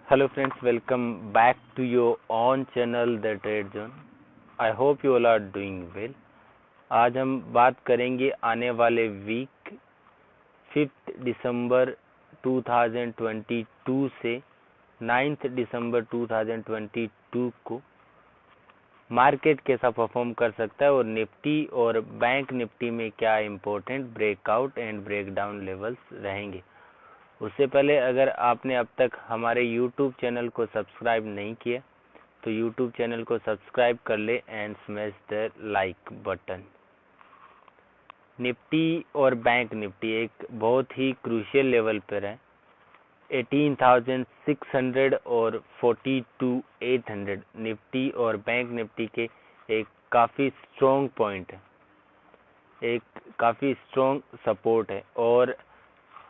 Hello friends, welcome back to your own channel The Trade Zone. I hope you all are doing well. आज हम बात करेंगे आने वाले वीक 5 दिसंबर 2022 से 9 दिसंबर 2022 को मार्केट कैसा परफॉर्म कर सकता है और निफ्टी और बैंक निफ्टी में क्या important breakout and breakdown levels रहेंगे। उससे पहले अगर आपने अब तक हमारे YouTube चैनल को सब्सक्राइब नहीं किया तो YouTube चैनल को सब्सक्राइब कर ले and smash the like button. Nifty और बैंक निफ्टी एक बहुत ही क्रूशियल लेवल पर है। 18,600 और 42,800 निफ्टी और बैंक निफ्टी के एक काफ़ी स्ट्रॉन्ग पॉइंट है, एक काफ़ी स्ट्रॉन्ग सपोर्ट है। और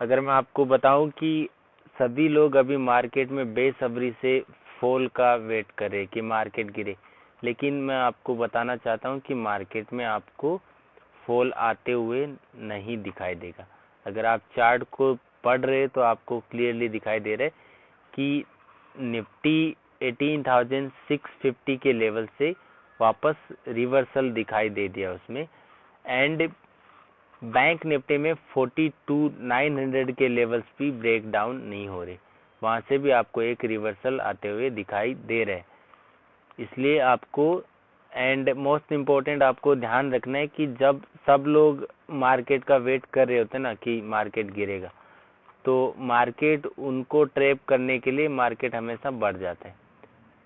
अगर मैं आपको बताऊं कि सभी लोग अभी मार्केट में बेसब्री से फॉल का वेट कर रहे कि मार्केट गिरे, लेकिन मैं आपको बताना चाहता हूं कि मार्केट में आपको फॉल आते हुए नहीं दिखाई देगा। अगर आप चार्ट को पढ़ रहे तो आपको क्लियरली दिखाई दे रहा है कि निफ्टी 18,650 के लेवल से वापस रिवर्सल दिखाई दे दिया उसमें, एंड बैंक निफ्टी में 42,900 के लेवल्स भी ब्रेक डाउन नहीं हो रहे, वहाँ से भी आपको एक रिवर्सल आते हुए दिखाई दे रहा है। इसलिए आपको एंड मोस्ट इम्पोर्टेंट आपको ध्यान रखना है कि जब सब लोग मार्केट का वेट कर रहे होते हैं ना कि मार्केट गिरेगा, तो मार्केट उनको ट्रैप करने के लिए मार्केट हमेशा बढ़ जाता है।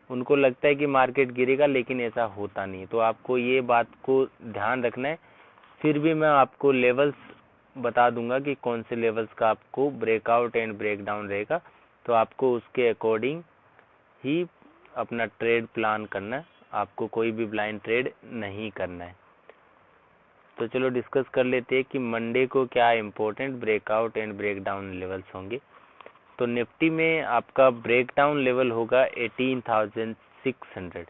उनको लगता है कि मार्केट गिरेगा लेकिन ऐसा होता नहीं, तो आपको ये बात को ध्यान रखना है। फिर भी मैं आपको लेवल्स बता दूंगा कि कौन से लेवल्स का आपको ब्रेकआउट एंड ब्रेकडाउन रहेगा, तो आपको उसके अकॉर्डिंग ही अपना ट्रेड प्लान करना है। आपको कोई भी ब्लाइंड ट्रेड नहीं करना है। तो चलो डिस्कस कर लेते हैं कि मंडे को क्या important breakout and breakdown levels होंगे। तो निफ्टी में आपका ब्रेकडाउन लेवल होगा 18,600।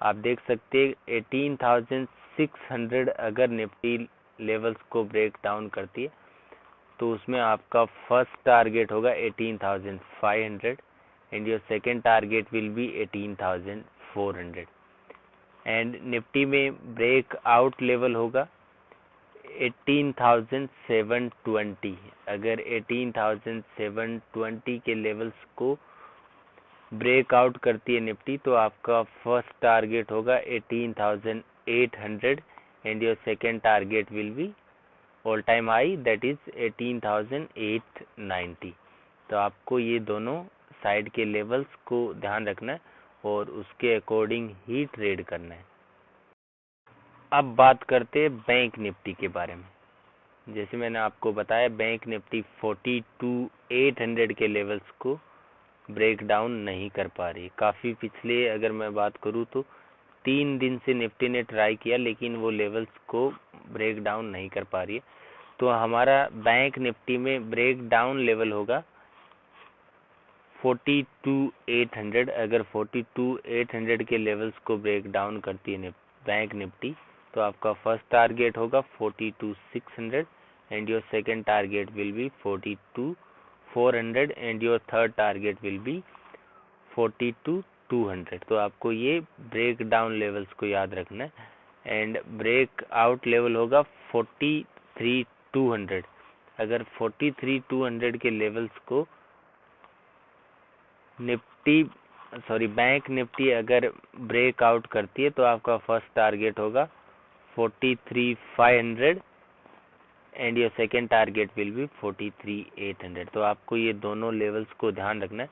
आप देख सकते हैं 18,600 अगर निफ्टी लेवल्स को ब्रेक डाउन करती है तो उसमें आपका फर्स्ट टारगेट होगा 18,500 and your second target will be 18,400। And Nifty में ब्रेक आउट लेवल होगा 18,720। अगर 18,720 के लेवल्स को ब्रेकआउट करती है निफ्टी तो आपका फर्स्ट टारगेट होगा 18,800 and your second target will be all time high that is 18,890। तो आपको ये दोनों साइड के लेवल्स को ध्यान रखना है और उसके अकॉर्डिंग ही ट्रेड करना है। अब बात करते हैं बैंक निफ्टी के बारे में। जैसे मैंने आपको बताया बैंक निफ्टी 42,800 के लेवल्स को ब्रेक डाउन नहीं कर पा रही। काफ़ी पिछले अगर मैं बात करूँ तो 3 दिन से निफ्टी ने ट्राई किया लेकिन वो लेवल्स को ब्रेक डाउन नहीं कर पा रही है। तो हमारा बैंक निफ्टी में ब्रेक डाउन लेवल होगा 42,800। अगर 42,800 के लेवल्स को ब्रेक डाउन करती है बैंक निफ्टी तो आपका फर्स्ट टारगेट होगा 42,600 and your second target will be 42,400 and your third target will be 42,200। तो आपको ये ब्रेक डाउन लेवल्स को याद रखना है। एंड ब्रेक आउट लेवल होगा 43,200। अगर 43,200 के लेवल्स को बैंक निफ्टी अगर ब्रेक आउट करती है तो आपका फर्स्ट टारगेट होगा 43,500 and your second target will be 43,800। तो आपको ये दोनों लेवल्स को ध्यान रखना है।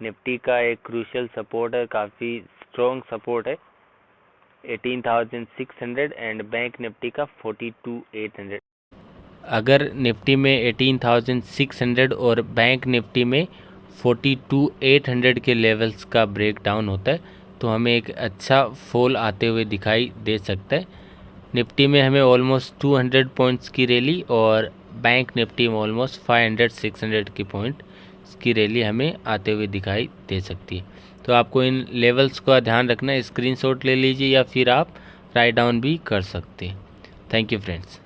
निफ्टी का एक क्रूशियल सपोर्ट है, काफ़ी स्ट्रॉन्ग सपोर्ट है 18,600 एंड बैंक निफ्टी का 42,800। अगर निफ्टी में 18,600 और बैंक निफ्टी में 42,800 के लेवल्स का ब्रेक डाउन होता है तो हमें एक अच्छा फॉल आते हुए दिखाई दे सकता है। निफ्टी में हमें ऑलमोस्ट 200 पॉइंट्स की रैली और बैंक निफ्टी में ऑलमोस्ट 500-600 की पॉइंट्स की रैली हमें आते हुए दिखाई दे सकती है। तो आपको इन लेवल्स का ध्यान रखना है। स्क्रीनशॉट ले लीजिए या फिर आप राइट डाउन भी कर सकते हैं। Thank you friends.